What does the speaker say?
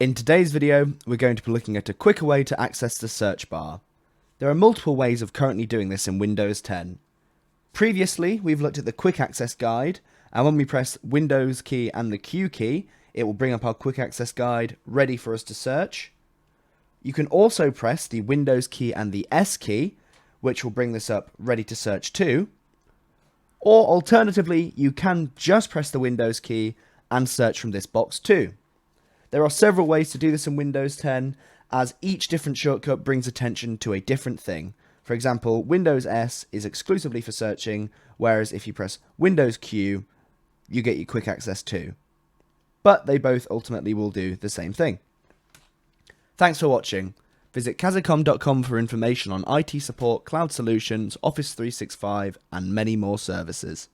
In today's video, we're going to be looking at a quicker way to access the search bar. There are multiple ways of currently doing this in Windows 10. Previously, we've looked at the quick access guide, and when we press Windows key and the Q key, it will bring up our quick access guide ready for us to search. You can also press the Windows key and the S key, which will bring this up ready to search too. Or alternatively, you can just press the Windows key and search from this box too. There are several ways to do this in Windows 10, as each different shortcut brings attention to a different thing. For example, Windows S is exclusively for searching, whereas if you press Windows Q, you get your quick access too. But they both ultimately will do the same thing. Thanks for watching. Visit kazicom.com for information on IT support, cloud solutions, Office 365, and many more services.